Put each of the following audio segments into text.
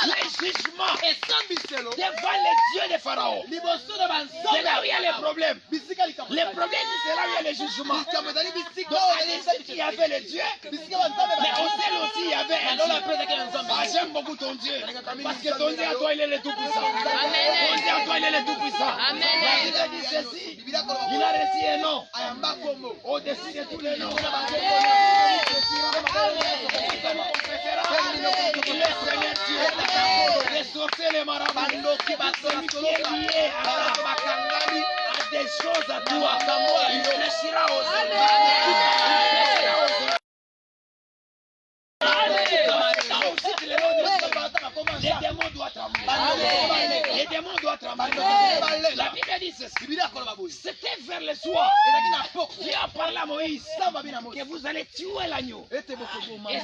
Les jugements devant les dieux de Pharaon. C'est là où il y a les problèmes. Les problèmes, c'est là où il y a les jugements. Donc, à l'Égypte, il y avait les dieux, mais au ciel aussi, il y avait un Dieu. Ah, j'aime beaucoup ton Dieu. Parce que ton Dieu à toi, il est le Tout-Puissant. Ton Dieu à toi, il est le Tout-Puissant. Il a dit ceci. Il a reçu un nom au-dessus de tous les noms. Il est Seigneur Dieu. Les sorciers, les marabouts, celui qui est lié à des choses à toi, il fléchira aux hommes. Les démons doivent trembler. Les démons doivent trembler. La Bible dit ceci. C'était vers le soir. Dieu a parlé à Moïse que vous allez tuer l'agneau. Et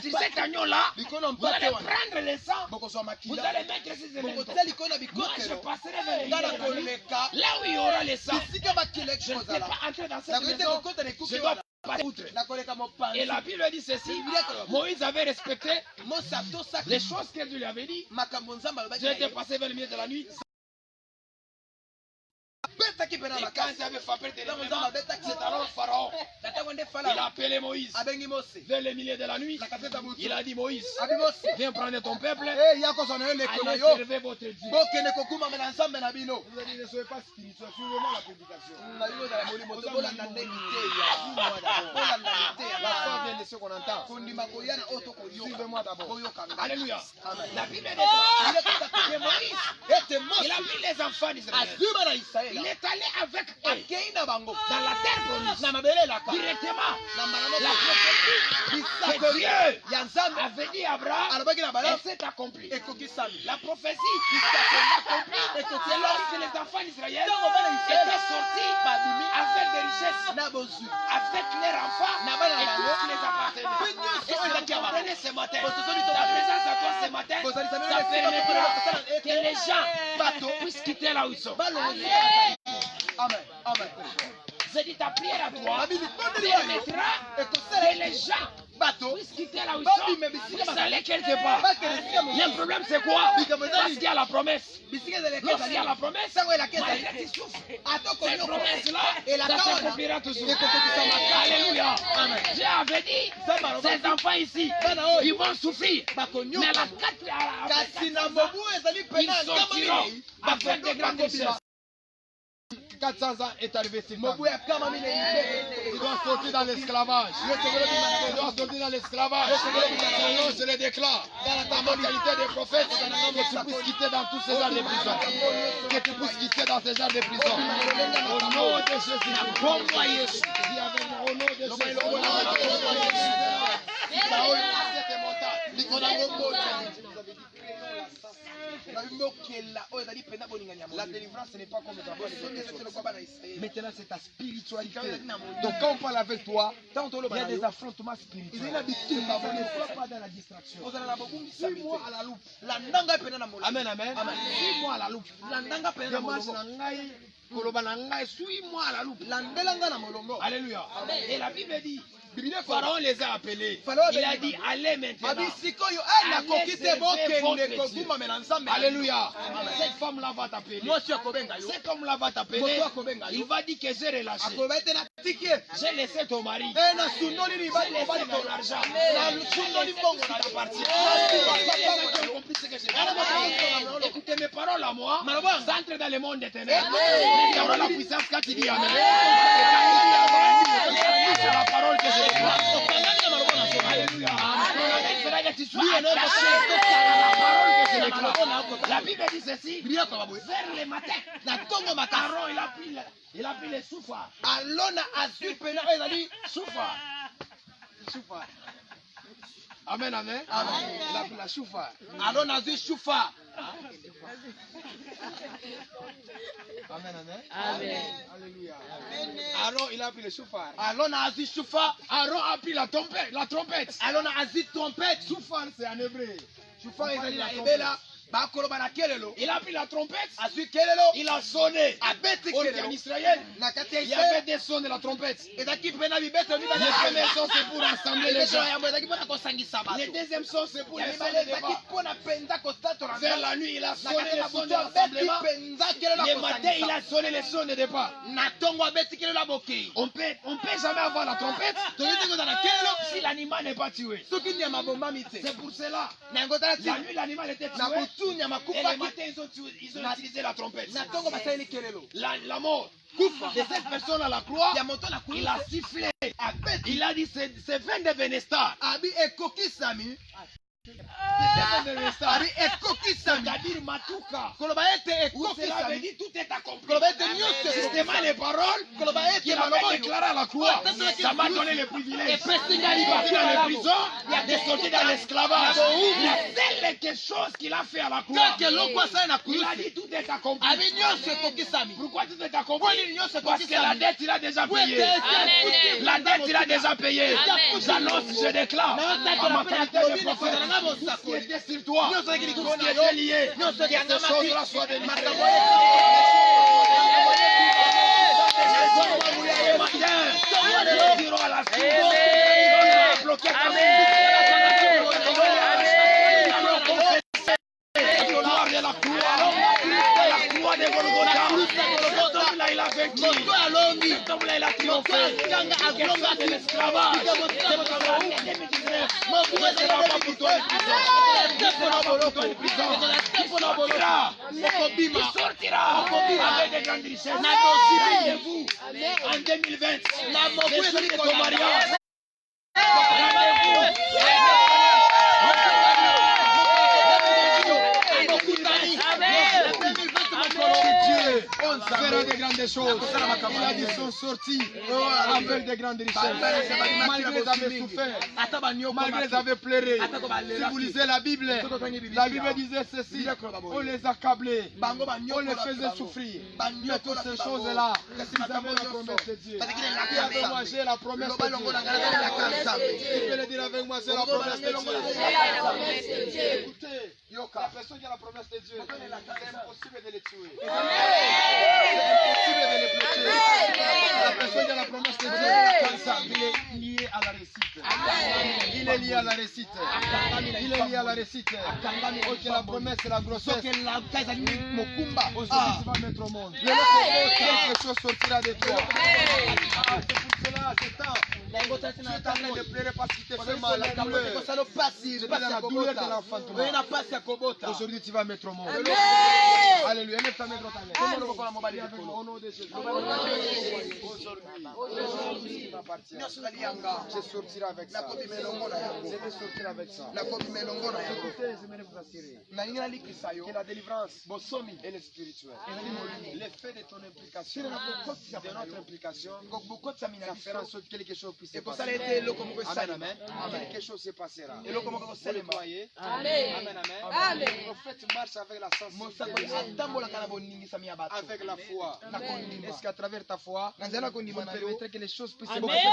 sur cet agneau-là, vous allez prendre le sang. Vous allez mettre ces éléments. Moi, je passerai vers les là où il y aura le sang. Je ne sais pas entrer dans cette maison. Je dois passer outre. Et la Bible dit ceci. Moïse avait respecté les choses que Dieu lui avait dit. Dieu était passé vers le milieu de la nuit. Et quand il avait frappé terriblement, c'est alors Pharaon. Il a appelé Moïse vers le milieu de la nuit. Il a dit Moïse, viens prendre ton peuple. Allez servir votre Dieu. Vous avez dit ne soyez pas spirituel, suivez-moi la prédication. La foi vient de ce qu'on entend. Suivez-moi d'abord. Alléluia. La Bible dit que Moïse, il a vu les enfants d'Israël. Il est allé avec eux dans la terre promise. Directement, la prophétie que Dieu avait dit à Abraham, elle s'est accomplie. La prophétie s'est accomplie. C'est lorsque les enfants d'Israël étaient sortis avec des richesses, avec leurs enfants et tout ce qui les appartenait. Et si vous comprenez ce matin, la présence à toi ce matin, ça permettra que les gens puissent quitter là où ils sont. Amen. Amen. Je dis ta prière à toi permettra que les gens puissent quitter là où ils sont, puissent aller quelque part. Le problème c'est quoi? Parce qu'il y a la promesse. Lorsqu'il y a la promesse, malgré tu souffres. Cette promesse-là, ça s'accomplira toujours. Alléluia. Dieu avait dit, ces enfants ici, ils vont souffrir. Mais à la 4 ils sortiront avec des grandes richesses. 400 ans est arrivé sur toi. Il doit sortir dans l'esclavage. Il doit sortir dans l'esclavage. Seigneur, je le déclare. Dans ma qualité de prophète, que tu puisses quitter dans tous ces genres de prison. Que tu puisses quitter dans ces genres de prison. Au nom de Jésus. Au nom de Jésus. La délivrance n'est pas comme maintenant c'est ta spiritualité. Donc quand on parle avec toi, il y a des affrontements spirituels. Ne sois pas dans la distraction. Suis-moi à la loupe. Amen, amen. Suis-moi à la loupe. Suis-moi à la loupe. Alléluia. Et la Bible dit, Pharaon les a appelés. Il a dit, allez maintenant. Allez servir votre Dieu. Alléluia. Cette femme-là va t'appeler. Cet homme-là va t'appeler. Il va dire que j'ai relâché. J'ai laissé ton mari. J'ai laissé ton argent. Ça t'appartient. Écoutez mes paroles à moi. Sans entrer dans le monde des ténèbres. Il y aura la puissance quand il dit Amen. C'est la parole que je déclare. Alléluia. Tu sois attaché à la parole que je déclare. La Bible dit ceci. Vers le matin, Aaron il a pris les soufars. Soufar. Amen, amen. Il a pris la soufar. Aaron a dit soufar. Amen, amen. Amen. Alléluia. Aaron, il a pris le chauffard. Aaron a dit chauffard. Aaron a pris la trompette. Aaron a dit trompette. Chauffard, c'est en hébreu. Chauffard, il a dit la il a pris la trompette, il a sonné. En Israël, il y avait des sons de la trompette. Le premier son, c'est pour rassembler les gens. Le deuxième son, c'est pour les sons de débat. Vers la nuit, il a sonné le son de rassemblement. Le matin, il a sonné le son de départ. On peut jamais avoir la trompette si l'animal n'est pas tué. C'est pour cela. La nuit, l'animal était tué. Et le matin, ils ont utilisé la trompette. La mort de cette personne à la croix, il a sifflé. Il a dit c'est fin de Vénestar. C'est-à-dire Matuka. Cela veut dire tout est accompli. Justement les paroles qu'il avait déclarées à la croix, ça m'a donné le privilège. Il est parti dans la prison, il est sorti dans l'esclavage. La seule chose qu'il a fait à la croix, il a dit tout est accompli. Pourquoi tout est accompli? Parce que la dette il a déjà payé. La dette il a déjà payé. J'annonce, je déclare à ma qualité de prophète. Tout ce qui était sur toi, tout ce qui était lié, que ces choses-là soient délivrées. Ce matin, nous dirons à la suite, on va bloquer ta gloire de la croix de Golgotha. Cet homme-là, il a vaincu. Cet homme-là, il a triomphé. Quelque de l'esclavage. Ne sera pas pour toi une prison. Ne sera pas pour toi une prison. Il sortira avec des grandes richesses. Rendez-vous en 2020. Les jours de ton mariage. Rendez-vous. On verra des grandes choses. Il a dit sont sortis avec des grandes richesses. Malgré les avaient souffert, malgré les avaient pleuré. Si vous lisez la Bible disait ceci. On les accablait, on les faisait souffrir. Mais toutes ces choses-là, ils avaient la promesse de Dieu. Qui avait moi, j'ai la promesse de Dieu. Tu peux le dire avec moi, c'est la promesse de Dieu. Écoutez, la personne qui a la promesse de Dieu, c'est impossible de les tuer. C'est impossible de les bloquer. La personne qui a la promesse de Dieu, il est lié à la réussite. Il est lié à la réussite. Il est lié à la réussite. Ok, la promesse, c'est la grossesse. Aujourd'hui, tu vas mettre au monde. Quelque chose sortira de toi. C'est pour cela, c'est temps. Tu es en train de pleurer parce qu'il te fait mal. La douleur de l'enfantement. Aujourd'hui, tu vas mettre au monde. Alléluia. Au nom de Jésus. Aujourd'hui, je sortirai avec ça. Je vais sortir avec ça. Écoutez, j'aimerais vous assurer que la délivrance elle est spirituelle. L'effet de ton implication, de notre implication, ça fera en sorte que quelque chose puisse se passer. Amen, amen. Quelque chose se passera. Vous le croyez? Amen, amen. Le prophète marche avec la sensibilité, avec la foi. Est-ce qu'à travers ta foi, vous permettrez que les choses puissent se passer?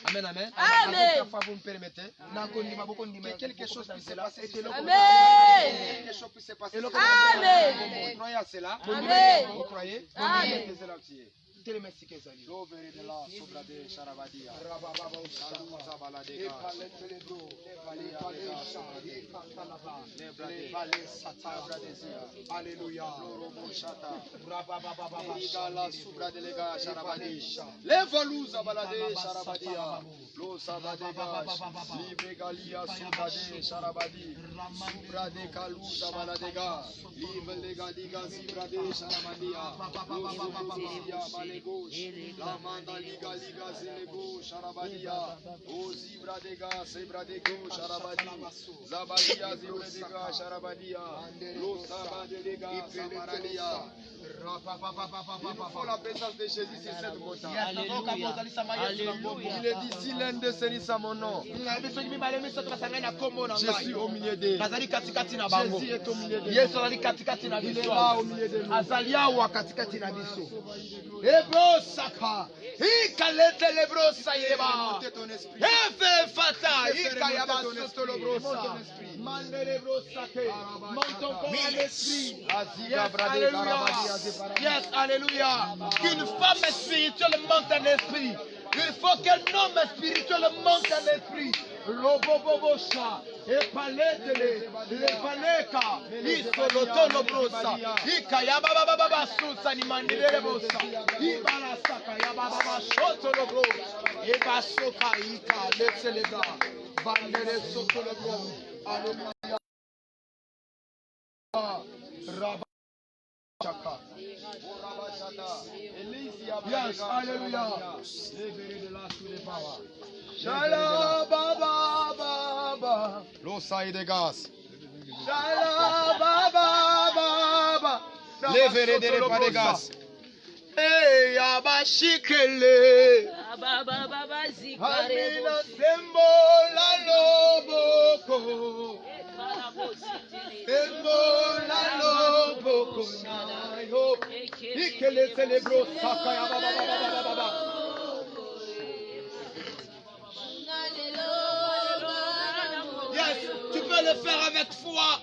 Amen, amen. Avec ta foi, vous me permettez que quelque chose puisse se passer. Quelque chose puisse se passer. Vous croyez à cela? Vous croyez? Alléluia. La manda liga liga zelego sharabadia o zibra dega zebra dego sharabadi zabadia zebra sharabadia lo sabadelega sabaradia. Il faut la présence de Jésus sur cette montagne. Il est dit si l'un de ces dit à mon nom, je suis au milieu d'eux. Jésus est au milieu d'eux. Il est là au milieu de nous. Ebrosaka, ikalete lebrosa yeba. Efe fata, ikayaba soto lebrosa. Mande lebrosake. Monte encore à l'esprit. Yes, alléluia. Qu'une femme spirituelle monte en esprit. Il faut qu'un homme spirituel monte en esprit. Robobobosha. epaletele lepaleka isolotolo brosa ikaya baba baba susa ni mandele bosa ibarasaka ya baba shotolo bro ebasoka ika letselebra vandere sotolo bro alomaya raba chaka. Yes, hallelujah. Shala baba baba. L'osaï de gaz. Shala baba baba. Levere de pas de gaz. Hey, abashikele. Baba baba zikare Amina sembola loboko. Sembola loboko nayo. Ikele celebro saka ya baba baba baba. Yes, tu peux le faire avec foi.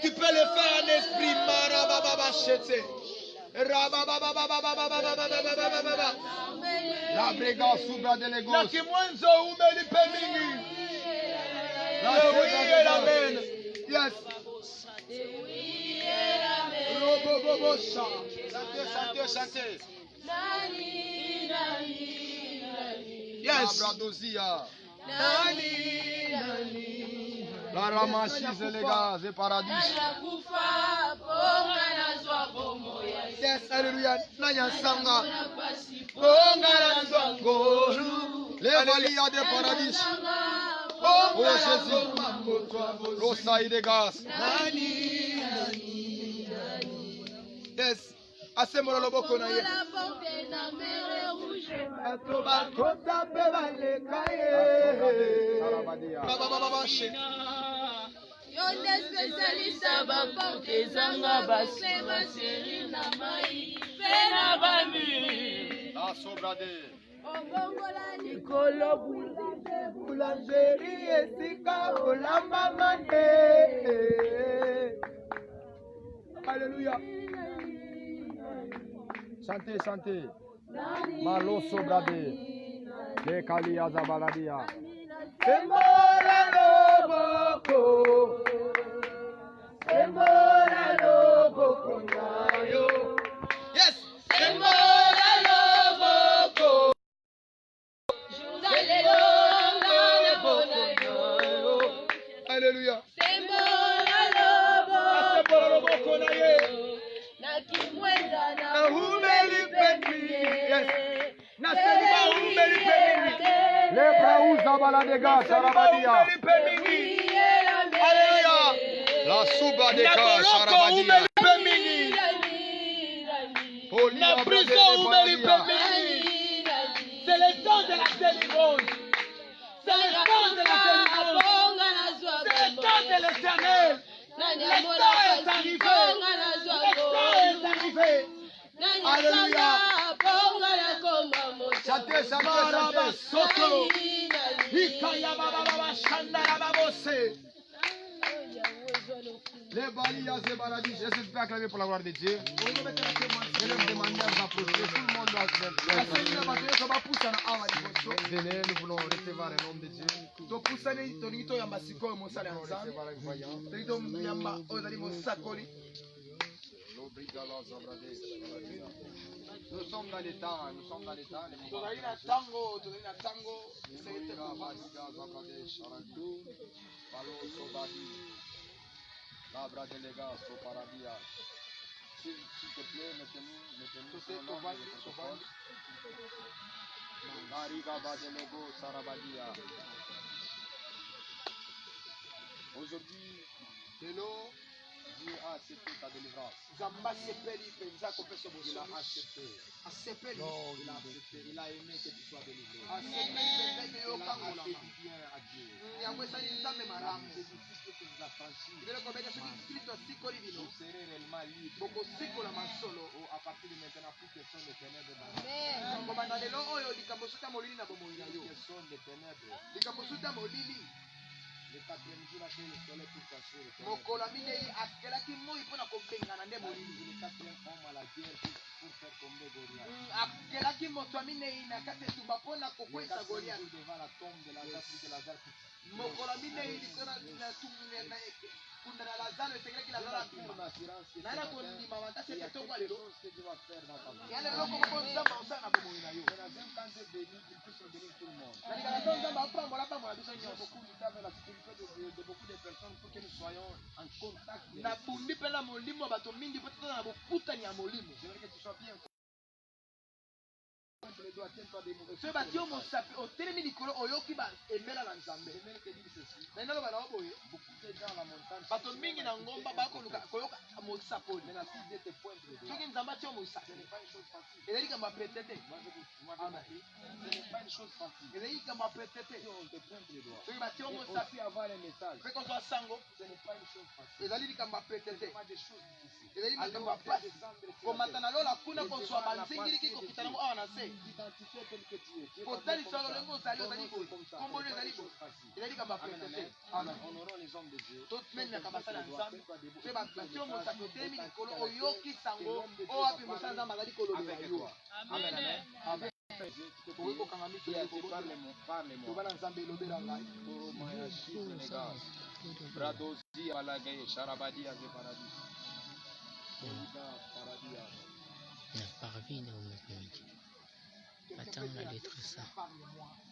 Tu peux le faire en esprit. Marababa chete. Rababababababababababababa. La brega subra de legos. Na kimwenzo umelipe mingi. Oui et l'amen. Yes. Robobobosha. Chantez. Yes. Abradozia. Nani. La ramachise les gaz et paradis. Yes, hallelujah. Nanya sanga. Bongala zwangoru. Les valias de paradis. Oh Jésus. L'osaï de gaz. Yes. Asemolo loboko na ye. Bato bakota pe baleka ye. Baba baba bashe. Yonde spesialista bakotezanga baseri na mai pena bami La sobrade. obongola nikolo Boulangerie esika olamba mane. Alléluia. Chantez. Malo sobrade. Les kalia zabaladia. Sembola loboko. Sembola loboko nayo. Yes. Sembola loboko. Alléluia. sembola Asembola loboko na ye. na kimwenda Na humeli pemi. Yes. Na seliba humeli pemi. Les praous zabala de gaz. Sarabadia. Humeli pemi. Alléluia. La subra de Na gaz. boloko Sarabadia. humeli pemi. Na prison humeli pemi. C'est le temps de la délivrance. C'est le temps de la délivrance. C'est le temps de l'éternel. Le temps est arrivé. Le temps est arrivé. Alléluia. Chantez. Maraba soto. Ikaya baba baba shandara babose. Les valias de paradis. Je suis acclamé pour la gloire de Dieu. Je vais me demander à vous approcher. Tout le monde doit être. Venez, nous voulons recevoir un homme de Dieu. topusani tolingi toyamba sikoyo mosala ya nzambe tolingi toyamba oyo ezali mosakoli. Nous sommes dans les temps. tozali na ntango S'il te plaît, mettez-nous sur le nom de protocole. Aujourd'hui, Dieu a accepté ta délivrance. nzambe asepeli mpenza kopesa Il a bosomi accepté. asepeli Il a aimé que tu sois délivré. asepeli mpenza ete Il a fait yokangolama du bien à Dieu. yango esali nzambe malamu C'est difficile que vous avez franchi. biloko bete soki kristo asikoli bino Vous serez réellement libre. bokosikola masolo À partir de maintenant, plus question de ténèbres dans kobanda lelo oyo likambo soki ya molili na bomoi na yo question de ténèbres. likambo soki ya molili Le quatrième jour, là, le soleil pour chasser le ténèbres. mokolo minei akelaki moi mpona kobengana nde molimo. Le quatrième homme à la guerre pour faire tomber Goliath. akelaki moto ya minei na kati etumba mpona Le kokwesa quatrième goliath. jour devant la tombe de Lazare pour que Lazare puisse. mokolo ya minei likolo kunda na lazaro esengelaki lazaro abima nani akondima makasi ete tongwa lelo yana eloko moko nzambe osala na bomoi na yo nalikaka to nzambe apambola pambola biso nyonso nabumbi mpe na molimo ya bato mingi mpo toza na bokutani ya molimo soki bati yo mosapi otelemi likolo oyoki emela na nzambe nani naloba na oboye bato mingi na ngomba bakoluka koyoka mosapoli soki nzambe ati yo mosapi ezali likambo ya pete te ezali likambo ya pete te soki bati yo mosapi mpe kozwa sango ezali likambo ya pete te ezali makambo ya pasi komata na lola kuna kozwa banzingiliki kokita nango awa na se kotalisa lolenge ozali ozali boye komboli ezali boye ezali likambo ya pete te tomenaka basala ya nzambe soki bati yo mosapi otelemi likolo oyoki sango oyo wapi mosala nzambe azali kolobela yo okoki kokanga miso toba na nzambe elobela ngai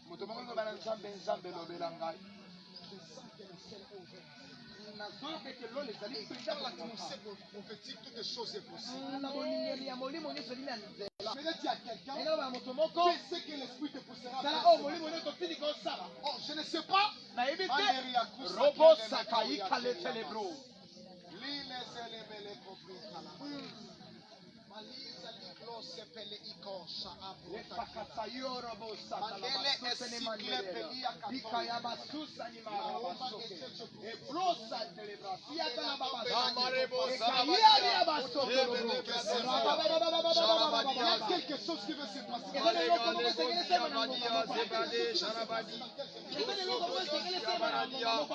moto moko ezoba na nzambe nzambe elobela ngai nazoyoka ete lolo ezali na boningeli ya molimo nyonso elimi ya nzela elobela moto moko sala oyo molimo nyonso otindi kosala nayebi te robosaka ikaletelebro Quelque chose qui veut se passer.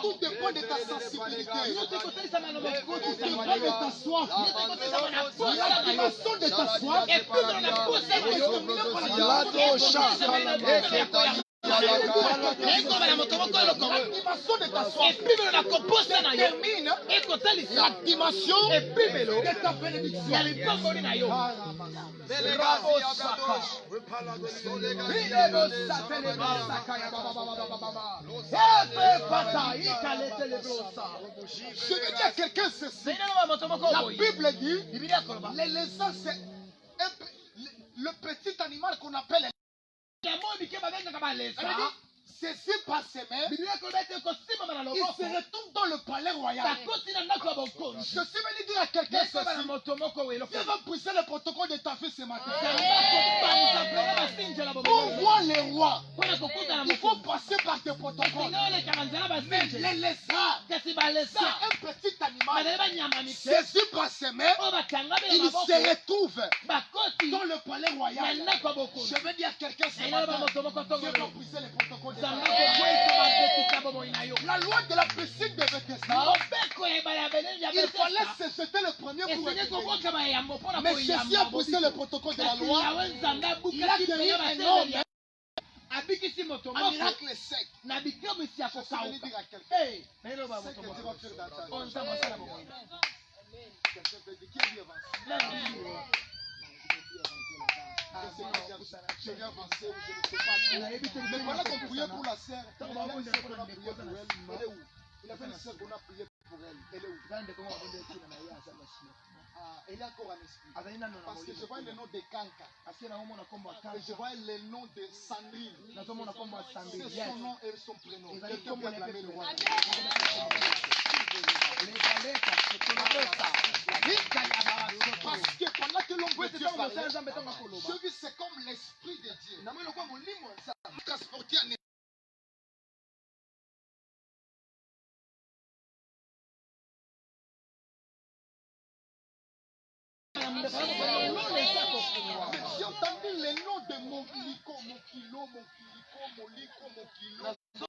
Tout dépend de ta sensibilité. Tout dépend de ta soif. L'animation de ta soif. L'activation de ta bénédiction. Je vais dire à quelqu'un ceci. La Bible dit, l'éléphant c'est le petit animal qu'on appelle ceci par semaine, il se retrouve dans le palais royal. Ceci veut dire à quelqu'un ceci. Dieu va briser le protocole de ta vie ce matin. Pour voir les rois, il faut passer par tes protocoles. Mais les lézards, c'est un petit animal. Ceci par semaine, il se retrouve dans le palais royal. Je veux dire à quelqu'un ce matin. Dieu va briser le protocole de ta vie. La loi de la piscine devait tester. Il fallait se jeter le premier pour mais ceci a brisé le protocole de la loi. Il a guéri un homme. Un miracle sec. Je veux dire à quelqu'un. C'est que tu vas faire dans ta vie. Quelqu'un peut dire qui est bien je viens avancer, je ne sais pas. Mais voilà qu'on priait pour la sœur. Il y a une sœur qu'on a prié pour elle. Elle est où? Il y avait une sœur qu'on a prié pour elle. Elle est où? Elle est encore en esprit. Parce que je vois le nom de Kanka. Et je vois le nom de Sandrine. C'est son nom et son prénom. Quelqu'un peut acclamer le roi. Parce que pendant que l'on veut Dieu parler, je vis c'est comme l'esprit de Dieu. Transporté en j'ai entendu les noms de mon kilo, mon kilo, mon kilo, mon kilo.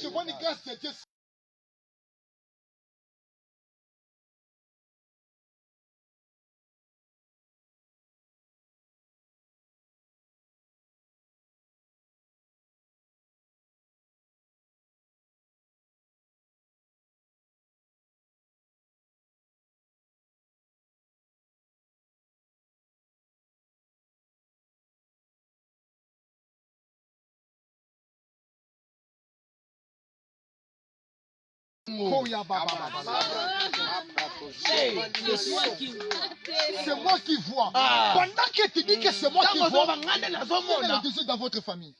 Je vois une grâce de Dieu. C'est moi qui vois. Pendant que tu dis que c'est moi qui vois, quel est le désir dans votre famille?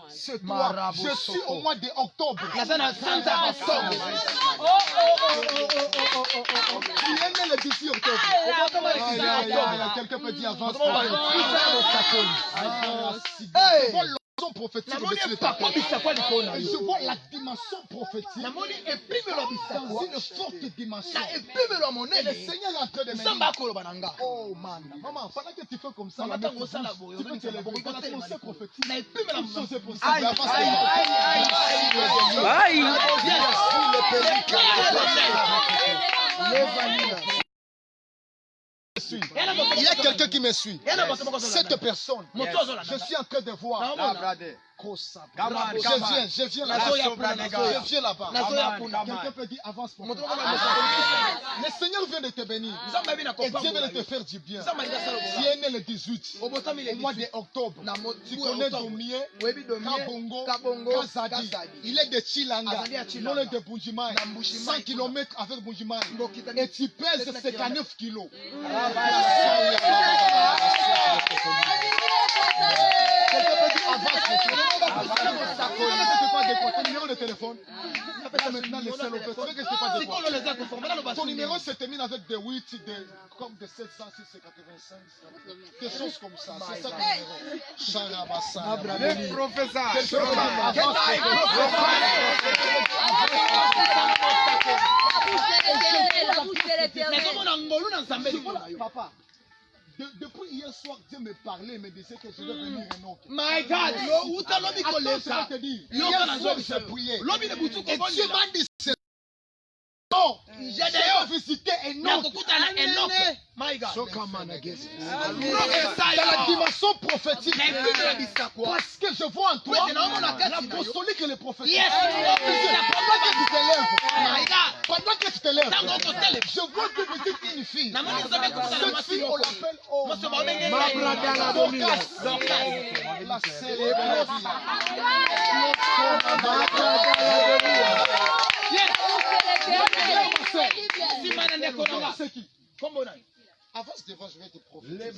C'est toi. Je suis au mois d'octobre. Tu es né le 18 octobre. Quelqu'un peut dire avance. Prophétique, je vois la dimension prophétique dans une forte dimension. Le Seigneur est en train de me dire, oh man, maman, pendant que tu fais comme ça, tu peux te lever. Dans l'atmosphère prophétique, toute chose est possible. Il y a quelqu'un qui me suit. Cette personne, je suis en train de voir. Je viens là-bas. Quelqu'un peut dire avance pour moi. Le Seigneur vient de te bénir. Et Dieu vient de te faire du bien. Tu es né le 18 au mois d'octobre. Tu connais Domie, Kabongo, Kazadi. Il est de Chilanga, non de Bunjimai. 100 km avec Bunjimai. Et tu pèses 59 kilos. Numéro de téléphone. Maintenant, les seuls ton numéro se termine avec des 8, comme des 700, 685, des choses comme ça. C'est ça ton numéro. Le professeur. Papa. Depuis hier soir, Dieu me parlait, me disait que je vais venir un autre. My God, je vais te dire, hier soir, j'ai prié. Et Dieu m'a dit, non, j'ai visité un autre. My God. Dans la dimension prophétique, parce que je vois en toi l'apostolique et le prophétique. Pendant que tu te lèves, je vois que tu visites une fille. Cette fille, on l'appelle la célébration. C'est qui? Avance devant, je vais te prophétiser.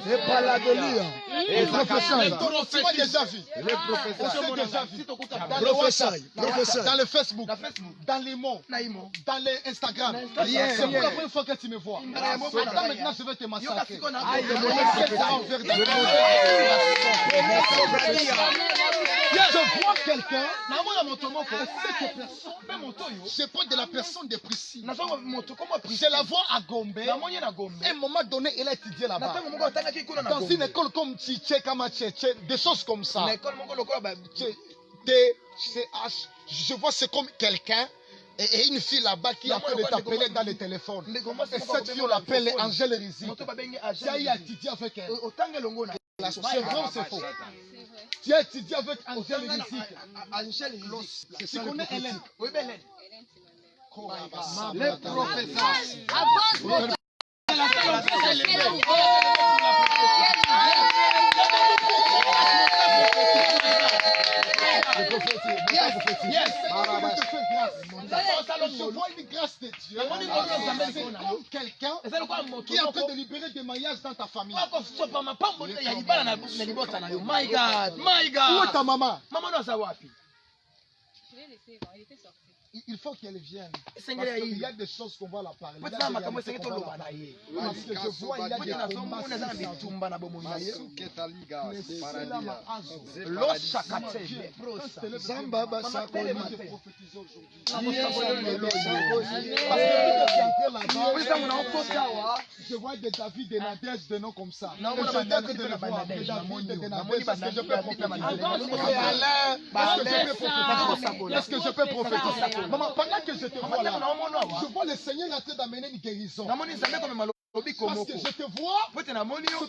Les paladoliens. Les professeurs. Tu m'as déjà vu. Les professeurs. Dans le Facebook. Dans les mots. Dans les Instagram. C'est pour la première fois que tu me vois. Attends, maintenant, je vais te massacrer. Je vois quelqu'un. Je parle de la personne de Priscille. Je la vois à Gombe. À un moment donné, elle a étudié là-bas. Dans une école comme Tché, des choses comme ça. Je vois c'est comme quelqu'un et une fille là-bas qui est en train de t'appeler dans le téléphone. Et cette fille, on l'appelle Angèle Rizik. Tu as étudié avec elle. C'est vrai ou c'est faux? Tu as étudié avec Angèle Rizik. Tu connais Hélène? Oui, Hélène. Les professeurs. Je vois une grâce de Dieu. C'est comme quelqu'un qui est en train de libérer des mariages dans ta famille. My God, my God. Où est ta maman? Maman, il était sorti. il faut qu'elle vienne. Parce Seigneur, qu'il y a des choses qu'on va la parler. Peut-être Il y a ma des maman réalités c'est qu'on que va tu la parler. l'as Parce que je vois, il y a des combats. Zamba basakoli. Je vois des David et Nadège, des noms comme ça. Je tente de le voir. Des David et des Nadège, parce que je peux prophétiser. Est-ce que je peux prophétiser? Maman, pendant que je te vois là, je vois le Seigneur en train d'amener une guérison. Parce que je te vois, c'est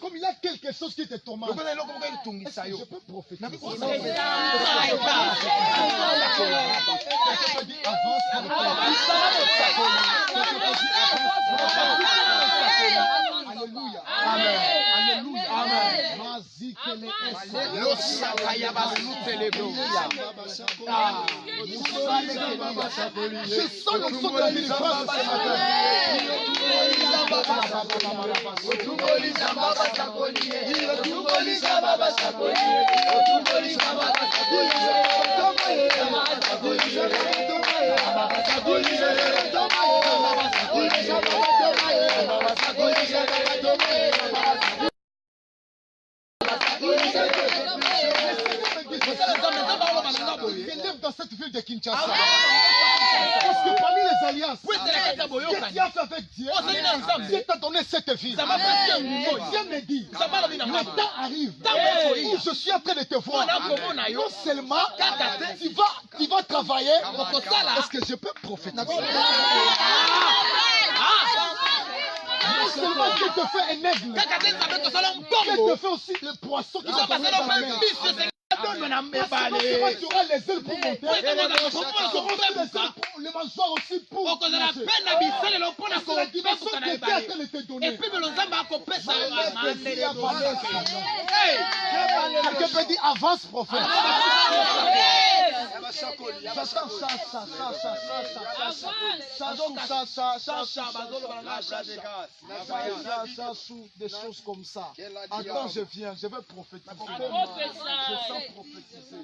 comme il y a quelque chose qui te tourmente. Est-ce que je peux prophétiser? Alléluia. Amen. Alléluia. Amen. Je sens le son de la délivrance ce matin. Dans cette ville de Kinshasa. Parce que parmi les alliances, qu'est-ce qu'il a fait avec Dieu? Dieu t'a donné cette ville. Dieu me dit, le temps arrive où je suis en train de te voir. Non seulement tu vas travailler, est-ce que je peux prophétiser? Non seulement tu te fais un aigle, tu te fais aussi le poisson qui va passer dans la mer. Tu auras les ailes pour monter. Tu auras les mâchoires aussi pour manger. C'est la dimension que Dieu a te donner. Quelqu'un peut dire avance, prophète. Des choses comme ça. Attends, je viens, je vais prophétiser. Je sens prophétiser.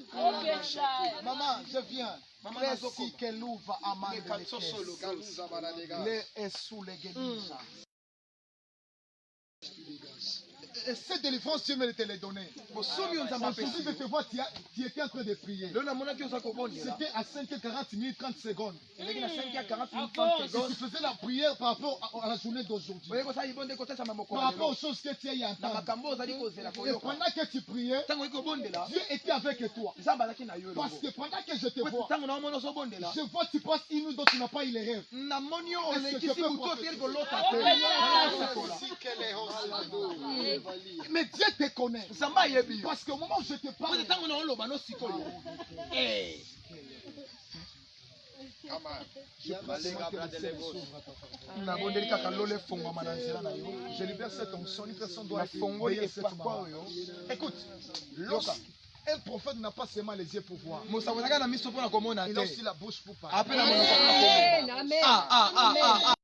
Maman, je viens. Merci qu'elle ouvre à ma les sous les guédisha. Et cette délivrance, Dieu me te l'a donné. Aujourd'hui, je te vois, tu étais en train de prier. C'était à 5h40 minutes 30 secondes. Et tu faisais la prière par rapport à la journée d'aujourd'hui. Par rapport aux choses que tu as entendues. Et pendant que tu priais, Dieu était avec toi. Parce que pendant que je te vois, je vois que tu passes une ou d'autres, tu n'as pas eu les rêves. Est-ce que je peux mais Dieu te connaît. Parce qu'au moment où je te parle, je libère cette onction. Une personne doit être cette maman. Écoute, un prophète n'a pas seulement les yeux pour voir. Il a aussi la bouche pour parler.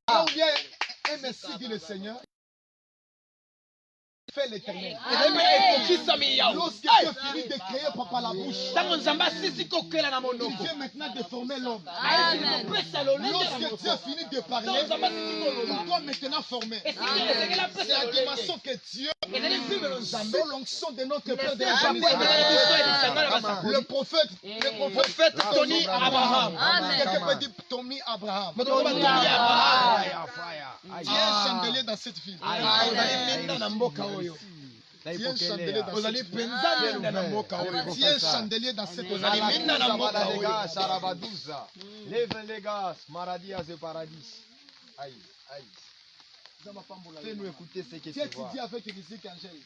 Ou bien, un merci dit le Seigneur. Fait l'éternel. Lorsque Dieu finit de créer par la bouche, il vient maintenant de former l'homme. Lorsque Dieu finit de parler, il doit maintenant former. C'est la dimension que Dieu, sous l'onction de notre Père de le prophète Tony Abraham. Quelqu'un peut dire Tony Abraham. Dieu est un chandelier dans cette ville. Tiens chandelier dans cette ville. Tiens chandelier dans cette ville. Lève les gars, Maradias et Paradis. Aïe, aïe. Fais-nous écouter ce que tu vois. Tu étudies avec Élisée Angèle.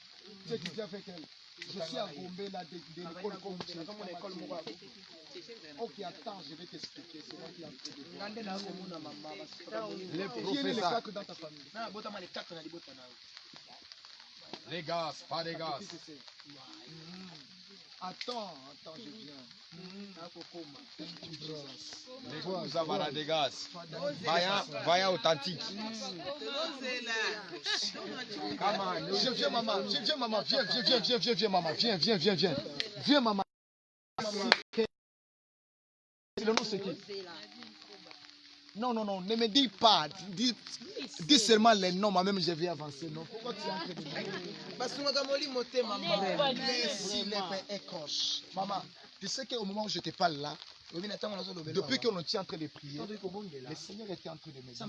Tu étudies avec elle. Je suis à Gombe là de l'école comme tu es. Ok, attends, je vais t'expliquer. C'est moi qui ai Les Qui est les professeurs. quatre dans ta famille? Les gars, pas les gars. Attends, je viens. Les gars, Zavara des gaz. Vaillant authentique. Je viens, maman. Viens, maman. Viens, maman. Viens, maman. Le nom c'est qui? Non, non, non, ne me dis pas. Dis seulement les noms, moi-même je vais avancer. Non, pourquoi tu es en train de me dire? Parce que maman, si les pains écorchent. Maman, tu sais qu'au moment où je te parle là, depuis qu'on était en train de prier, le Seigneur était en train de me dire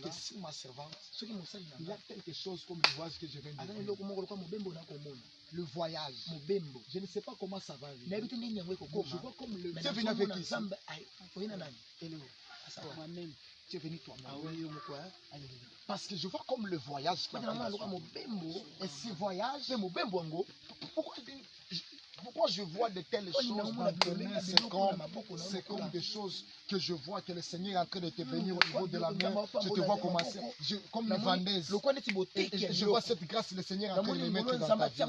que si ma servante, il y a quelque chose comme le voyage que je viens de vivre. Le voyage. Je ne sais pas comment ça va arriver. Je vois comme le... Tu es venu avec qui? Tu es venu toi-même. Parce que je vois comme le voyage. Et ce voyage, pourquoi je vois de telles choses maintenant? C'est comme des choses que je vois que le Seigneur est en train de te bénir au niveau de la main. Je te vois commencer comme une vendeuse. Je vois cette grâce, le Seigneur est en train de le mettre dans ta vie.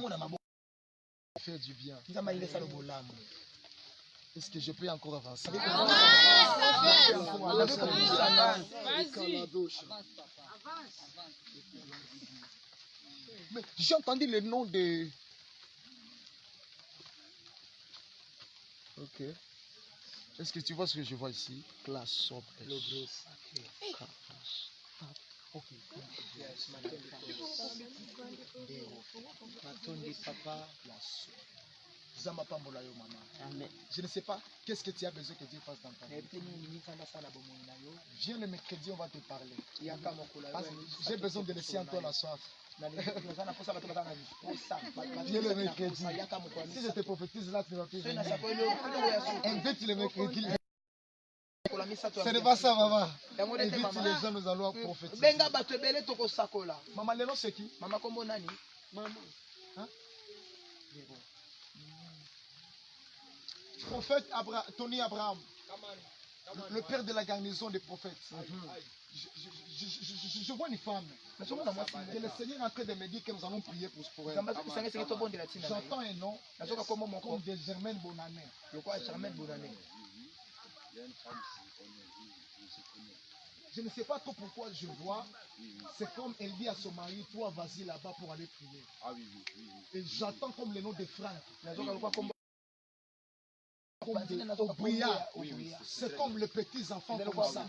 Faire du bien. Est-ce que je peux encore avancer? Mais j'ai entendu le nom de... Ok. Est-ce que tu vois ce que je vois ici? Classe sobre. Le gros sacré. Ok. Je ne sais pas qu'est-ce que tu as besoin que Dieu fasse dans ta vie. Viens le mercredi, on va te parler. J'ai besoin de laisser en toi la soif. Viens le mercredi. Si je te prophétise là, tu ne vas plus venir. Invite le mercredi. Ce n'est pas ça, maman. Invite les gens, nous allons prophétiser. Maman, le nom c'est qui? Maman. Hein? Prophète Tony Abraham, le père de la garnison des prophètes. Je vois une femme. Que le Seigneur est en train de me dire que nous allons prier pour elle. J'entends un nom comme de Germaine Bonané. Je ne sais pas trop pourquoi je vois. C'est comme elle dit à son mari, toi vas-y là-bas pour aller prier. Et j'entends comme le nom de Franck. C'est comme les petits enfants comme ça.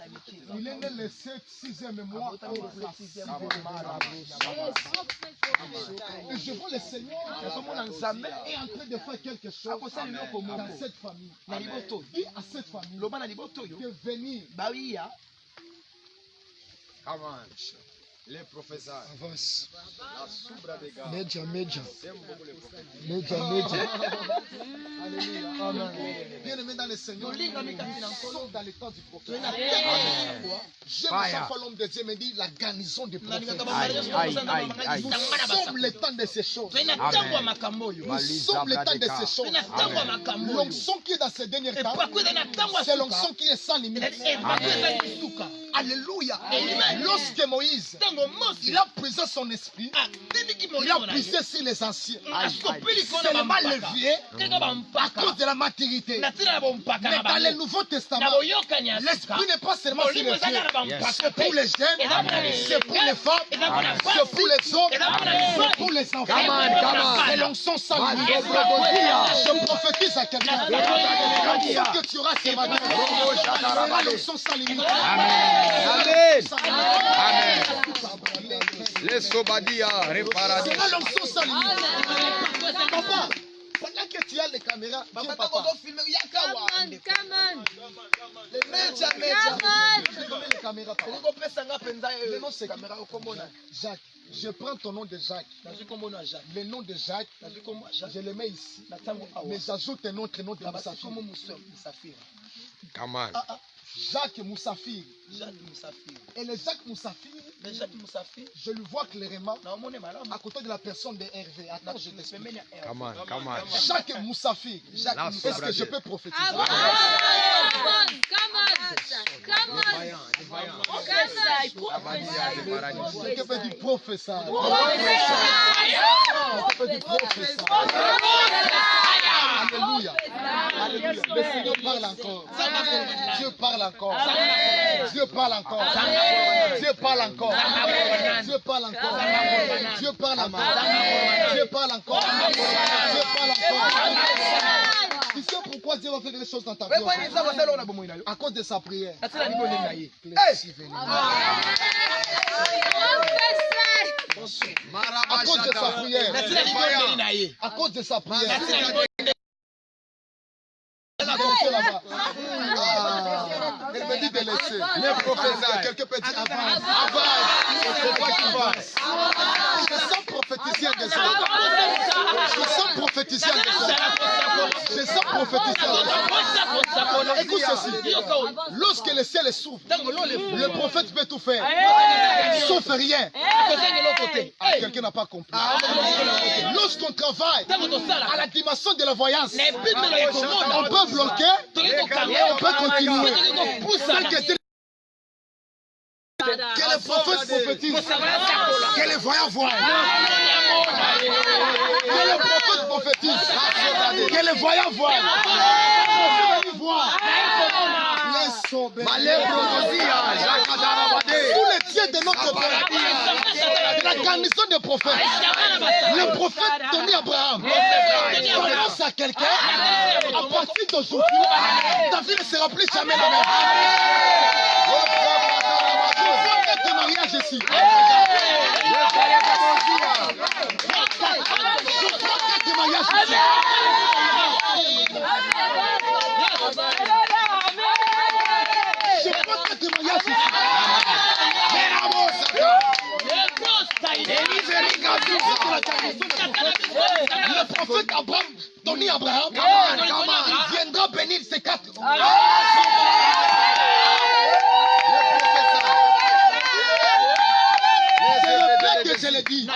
Il est né le 7, 6e mois. Et je vois le Seigneur est en train de faire quelque chose dans cette famille. Dis à cette famille de venir. Les professeurs. Avance. Média. Bien aimé dans le Seigneur, nous sommes dans le temps du prophète. J'aime ça, l'homme de Dieu me dit la garnison des prophètes. Nous sommes le temps de ces choses. Nous sommes le temps de ces choses. L'onction qui est dans ces derniers temps, c'est l'onction qui est sans limite. Alléluia. Lorsque Moïse, il a puisé son esprit, il a puisé sur les anciens. Seulement les vieux, à cause de la maturité. Mais dans le Nouveau Testament, l'esprit n'est pas seulement sur les vieux. C'est pour les jeunes, c'est pour les femmes, c'est pour les hommes, c'est pour les enfants. C'est l'onction sans limite. Je prophétise à quelqu'un. L'onction que tu auras ce matin, c'est l'onction sans limite. Amen. Les Sobadia, réparation. C'est l'onction sans limite. Papa, pendant que tu as les caméras, viens papa. Les caméras, le nom c'est Jacques. Je prends ton nom de Jacques. Le nom de Jacques, je le mets ici. Mais j'ajoute un autre nom de Moussafir. Jacques Moussafir. Et le Jacques Moussafir, je le vois clairement à côté de la personne de Hervé. Attends, je t'explique. Jacques Moussafir. Est-ce que je peux prophétiser? Quelqu'un peut dire professeur. Alléluia. Le Seigneur parle encore. Dieu parle encore. Dieu parle encore. Dieu parle encore. Dieu parle encore. Dieu parle encore. Dieu parle encore. Dieu parle encore. Tu sais pourquoi pourquoi Dieu va faire quelque chose dans ta vie? Wewe kwani sawa sala una bomoina yo? À cause de sa prière. Atsala ni bonne na ye. À cause de sa prière. Atsala ni bonne na ye. À cause de sa prière. Attention là-bas. Elle me dit de laisser. Les prophètes. Quelqu'un peut dire avance. Avance. Il ne faut pas qu'il passe. Je sens prophétiser des hommes. Je sens prophétiser des hommes. Je sens prophétiser des hommes. Écoute ceci. Lorsque le ciel est souffle, le prophète peut tout faire. Sauf rien. Quelqu'un n'a pas compris. Lorsqu'on travaille à la dimension de la voyance, on peut bloquer et on peut continuer. Que le prophète prophétise, que les voyants voient. Que le prophète prophétise, que les voyants voient. Tous les dieux de notre père, la garnison des prophètes, le prophète Tony Abraham, annonce à quelqu'un, à partir d'aujourd'hui, ta vie ne sera plus jamais la même. Je fais de mariage ici. Je de mariage ici. Je prends que témoignage ici. Le prophète Abraham, Tony Abraham, viendra bénir ces quatre. Je l'ai dit.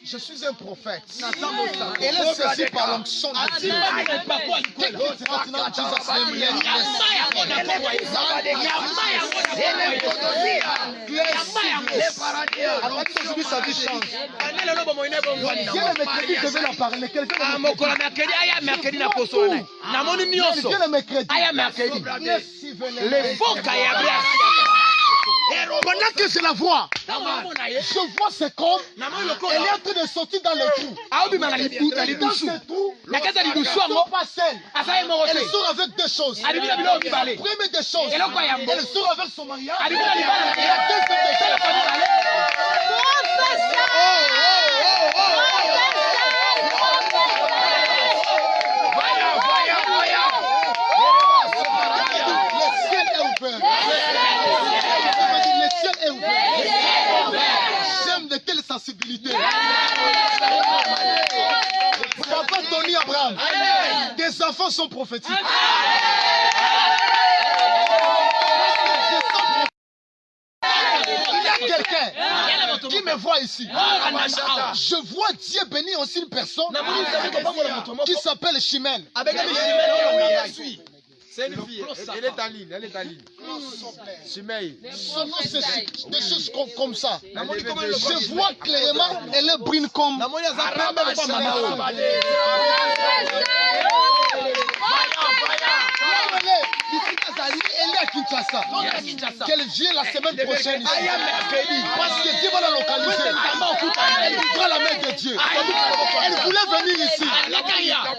Je suis un prophète. Et là, ceci par l'onction de Dieu. Alors aujourd'hui, sa vie change. Dieu le mercredi, je vais la parler. Quelqu'un le mercredi. Les faux. Pendant que je la vois, je vois c'est comme elle est en train de sortir dans le trou. Dans ce trou, elle sort avec deux choses. Première des choses, elle sort avec son mariage. Et la deuxième des choses, le ciel est ouvert. J'aime de telles sensibilités. Papa Tony Abraham, tes enfants sont prophétiques. Il y a quelqu'un qui me voit ici. Je vois Dieu bénir aussi une personne qui s'appelle Chimène. C'est une fille, elle est en ligne, elle est en ligne. Chimène. Son nom c'est des choses comme ça. Je vois clairement, elle est brune comme. Elle est à Kinshasa. Qu'elle vienne la semaine prochaine ici. Parce que Dieu va la localiser. Elle voudra la main de Dieu. Elle voulait venir ici.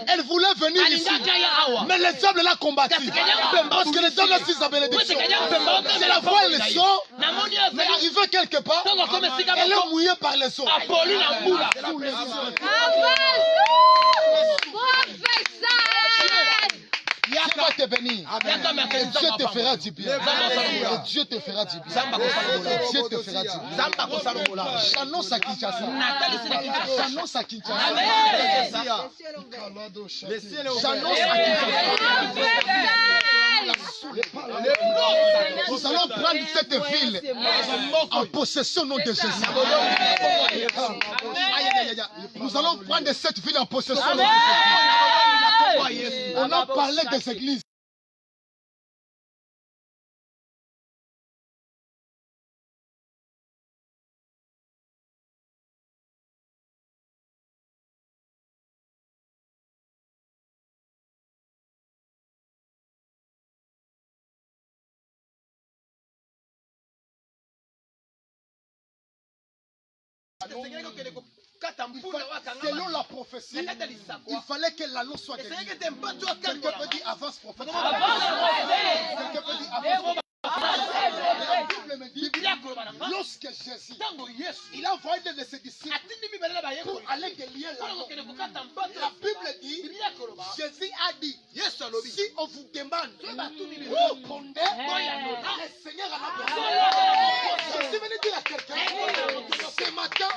Elle voulait venir ici. Mais les diables l'ont combattu. Parce que les diables ont sa bénédiction. C'est la fois elle sort. Mais arrivée quelque part, elle est mouillée par les eaux. Dieu va te bénir. Et Dieu te fera du bien. Et Dieu te fera du bien. Et Dieu te fera du bien. J'annonce à Kinshasa. J'annonce à Kinshasa. J'annonce à Kinshasa. Nous allons prendre cette ville en possession au nom de Jésus. Nous allons prendre cette ville en possession au nom de Jésus. On a parlé des églises. selon la prophétie, il fallait que l'anneau soit délié. Quelqu'un peut dire avance prophétique. Quelqu'un peut dire avance prophétique. La Bible me dit, lorsque Jésus, il a envoyé de ses disciples pour aller délier l'anneau. La Bible dit, Jésus a dit, si on vous demande, vous répondez, le Seigneur en a besoin. Jésus venait dire à quelqu'un, ce matin,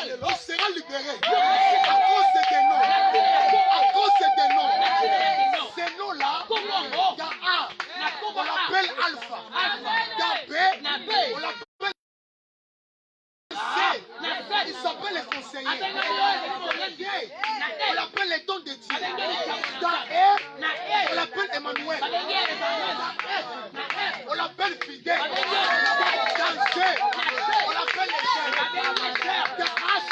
il sera libéré à cause des noms. À cause des noms. Ces noms-là, il y a A, on l'appelle Alpha. Il y a B, on l'appelle C. Il s'appelle les conseillers. D, on l'appelle les dons de Dieu. Dans R, on l'appelle Emmanuel. Dans F, on l'appelle fidèle. Dans G, on l'appelle les dans H,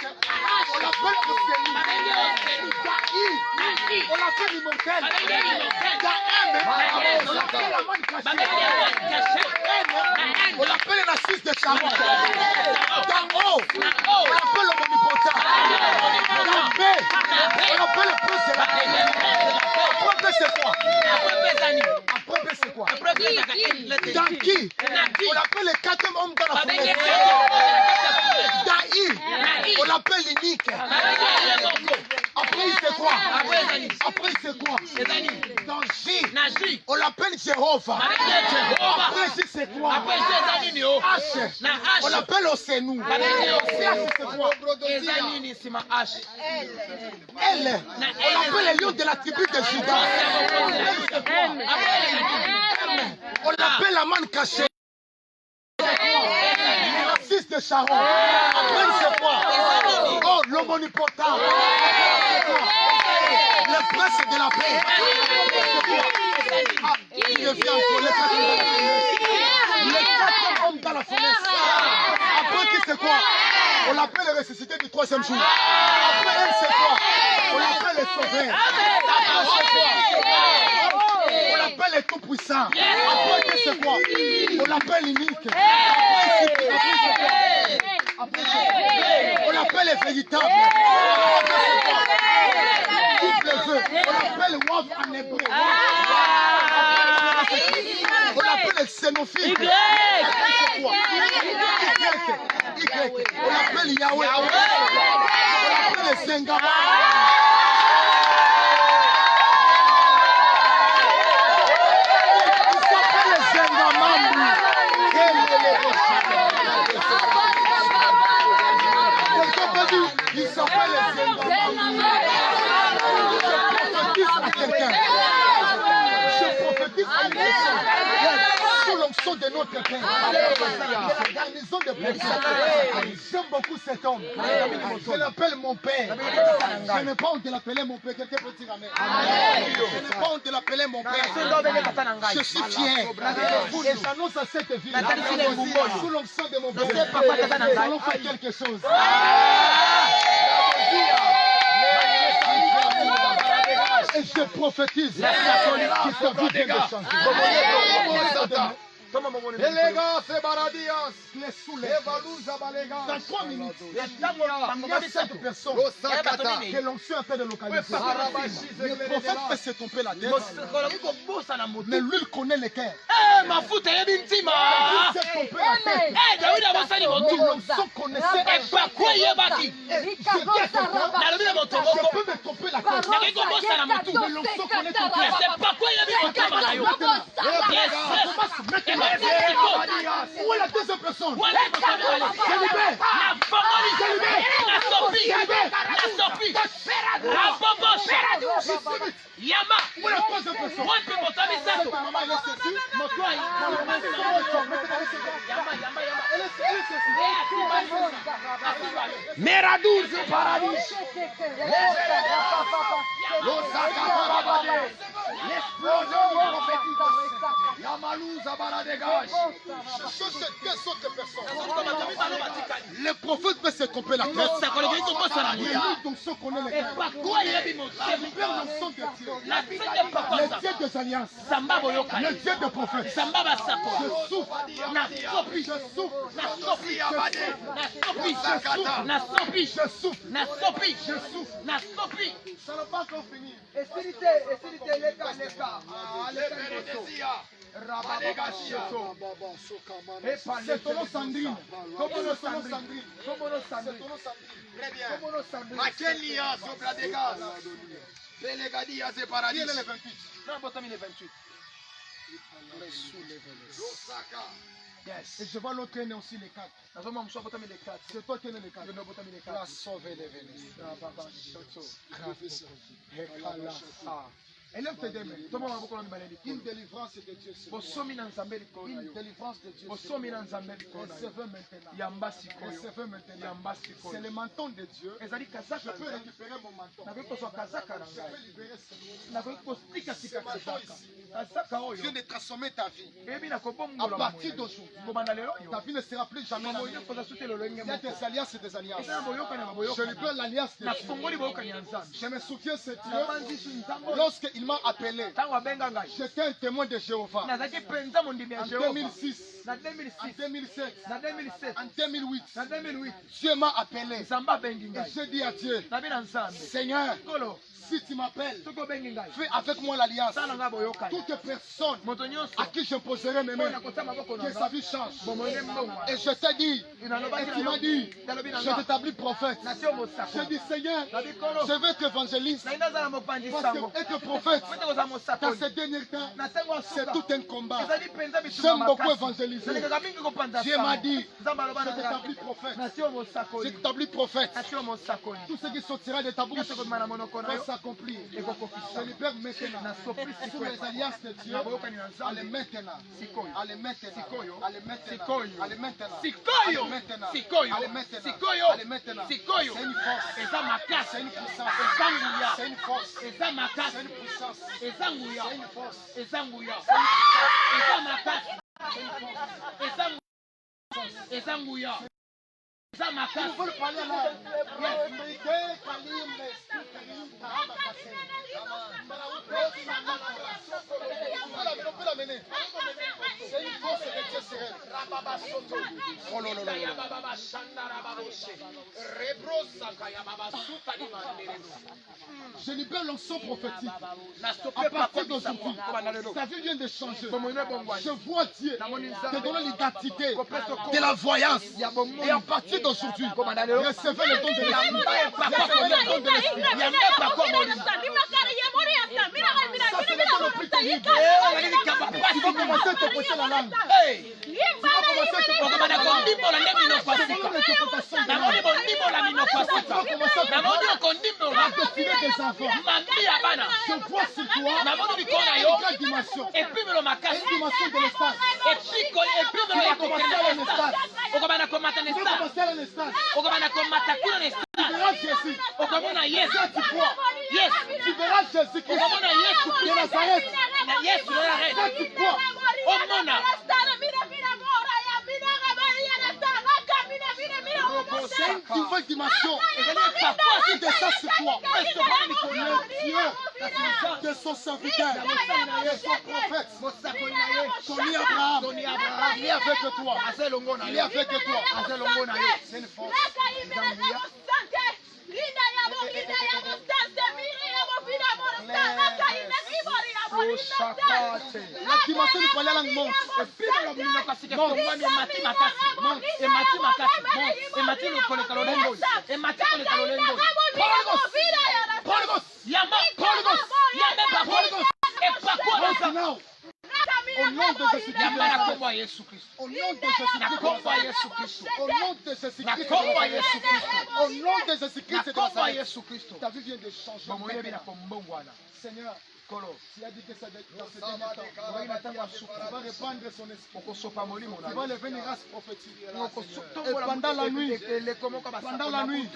on l'appelle Océlie. Dans I, on l'appelle immortel. Dans M, on l'appelle la manne cachée. On l'appelle la Suisse de Charon. Dans O, on l'appelle l'omnipotent. Dans B, on l'appelle le prince de la paix. Après B, c'est quoi? Après B, c'est quoi? Dans qui? On l'appelle le quatrième homme dans la fenêtre. Dans I, on l'appelle l'unique. Après, c'est quoi? Après, c'est quoi? Dans J, on l'appelle Jéhovah. Après, J, c'est quoi? H, on l'appelle Océnou. C'est quoi? L, on l'appelle le lion de la tribu de Juda. On l'appelle la manne cachée. Fils de Charon. Après, c'est quoi? Oh, l'omnipotent. Le prince de la paix. Il devient encore le quatrième homme dans la fenêtre. Après, qui c'est quoi? On l'appelle le ressuscité du troisième jour. Après, elle, c'est quoi? On l'appelle le sauveur. Après, c'est quoi? On l'appelle le tout-puissant. Après, qui c'est quoi? On l'appelle l'unique. Après, on l'appelle le véritable. On l'appelle Wav en hébreu. On l'appelle le xénophile. On l'appelle Yahweh. On l'appelle le Sengama. Il s'appelle le Sengamambu. Il s'appelle le Sengamambu. Je prophétise à une personne sous l'onction de notre Père. La maison de Père. J'aime beaucoup cet homme. Je l'appelle mon Père. Je n'ai pas honte de l'appeler mon Père. Quelqu'un peut dire Amen. Je n'ai pas honte de l'appeler mon Père. Je suis fier. Et j'annonce à cette ville, sous l'onction de mon Père, nous allons faire quelque chose. Et je prophétise que sa vie vient de changer. Dans 3 minutes, il y a 7 personnes que l'onction a fait de localiser. Le prophète peut se tromper la tête, mais lui il connaît les cœurs. Il s'est trompé la tête. L'onction connaissait je peux me tromper la tête, mais l'onction connaît ton cœur. Où est la deuxième personne? Yama. Où est la troisième personne? Maman, elle est ceci. Meradouze paradis. L'explosion prophétique. Yama. Malouza baradégage. Ce sont ces deux autres personnes. Les prophètes peuvent se tromper la tête. Mais nous, donc, ceux qu'on est les gars. Le Père, nous sommes des dieux. Les dieux des alliances. Les dieux des prophètes. Je souffre. Je souffre. Ça n'a pas encore fini. C'est ton nom Sandrine. Très bien. Makelia sopra de gaz. Belegadi à ce paradis. Qui est le 28? Non, bottom il est 28. Yes. Et je vois l'autre qui est né aussi les 4. C'est toi qui es né les 4. La sauver les Vénus. Elle aime te donner. Une délivrance de Dieu. Une délivrance de Dieu. Elle se veut maintenant. Elle se veut maintenant. C'est le menton de Dieu. Je peux récupérer mon menton. Je peux libérer ce menton. Dieu de transformer ta vie. À partir d'aujourd'hui, ta vie ne sera plus jamais la même. Il y a des alliances et des alliances. Je libère l'alliance de Dieu. Je me souviens de Dieu lorsqu'il m'a appelé. J'étais un témoin de Jéhovah. En 2006, en 2007, en 2008, Dieu m'a appelé. Et j'ai dit à Dieu, Seigneur, si tu m'appelles, fais avec moi l'alliance. Toute personne à qui je poserai mes mains, que sa vie change. Et je t'ai dit, et tu m'as dit, je t'établis prophète. Je dis, Seigneur, je veux être évangéliste. Parce que être prophète, dans ces derniers temps, c'est tout un combat. J'aime beaucoup évangéliser. Dieu m'a dit, je t'établis prophète. Je t'établis prophète. Tout ce qui sortira de ta bouche va s'accomplir. Je libère maintenant sur les alliances de Dieu. Allez maintenant. Allez maintenant. Allez maintenant. Allez maintenant. Allez maintenant. Allez maintenant. C'est une force. C'est une puissance. C'est une force. C'est une puissance. C'est une force. Vous voulez parler là? On peut l'amener. C'est une force de Dieu sereine. Oh là là là là. Je libère l'onction prophétique. À partir d'aujourd'hui, ta vie vient de changer. Je vois Dieu te donner l'identité de la voyance. Et à partir d'aujourd'hui, recevez le don de l'esprit. Tu vas commencer à te prêter la langue. Tu vas commencer à te prêter la langue. Destiner des enfants. Je vois sur toi une grande dimension. Une dimension de l'espace. Tu vas commencer à l'espace. Tu vas commencer à l'espace. Tu verras Jésus. Tu crois. Tu verras Jésus Christ de Nazareth. Tu crois. C'est une nouvelle dimension. Il descend sur toi. Le Dieu de son serviteur, de son prophète, ton Abraham, il est avec toi. Il est avec toi. C'est une force. La dimension du palais langue monte. Au nom de Jésus-Christ. Au nom de Jésus-Christ. Au nom de Jésus-Christ. Au nom de Jésus-Christ. Ta vie vient de changer. Seigneur, Tu as dit que ça dans ce dernier temps, tu vas répandre son esprit. Tu vas lever une race prophétique. Et pendant la nuit,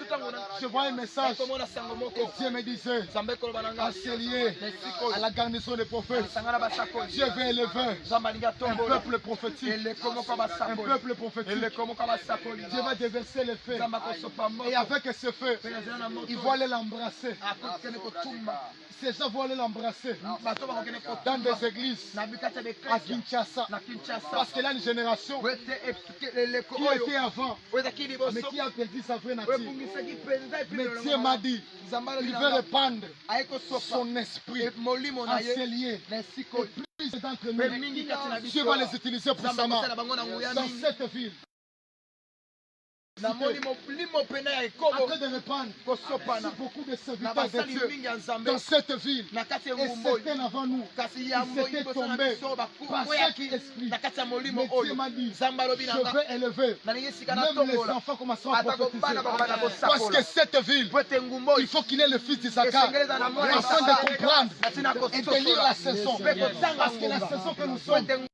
je vois un message. Et Dieu me disait, à Célier, à la garnison des prophètes, Dieu veut élever un peuple prophétique. Un peuple prophétique. Dieu va déverser les feux. Et avec ce feu, il va aller l'embrasser. Ces gens vont aller l'embrasser dans des églises à Kinshasa. Parce qu'il y a une génération qui était avant, mais qui a perdu sa vraie nature. Mais Dieu m'a dit, il veut répandre son esprit à ses liés. Et plus d'entre nous, Dieu va les utiliser puissamment dans cette ville. Après de répandre beaucoup de serviteurs de Dieu dans cette ville, et certains avant nous, ils s'étaient tombés par cet esprit. Mais Dieu m'a dit, je vais élever même les enfants commenceront à prophétiser. Parce que cette ville, il faut qu'il ait le fils d'Isaac afin de comprendre et de lire la saison. Parce que la saison que nous sommes,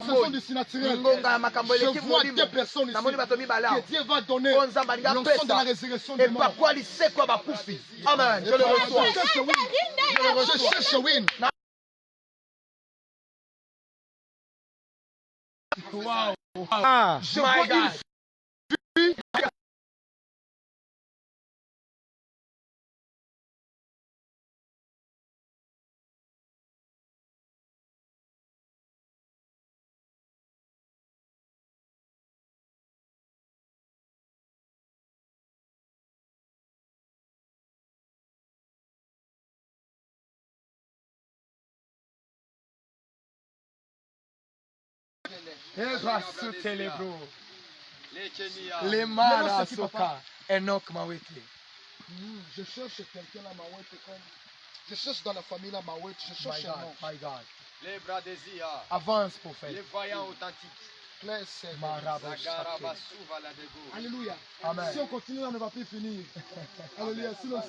du naturel. Je vois deux personnes ici que Dieu va donner l'onction de la résurrection des morts. Amen. Je le reçois. Je cherche Win. Wow. Je vois une fille. Les maras soka. Enoch Mawete. Je cherche quelqu'un à Mawete comme. Je cherche dans la famille à Mawete. Je cherche un nom. My God. Les bras désir. Avance, prophète. Les voyants authentiques. Alléluia. Amen. Si on continue, on ne va plus finir. Alléluia. Si l'on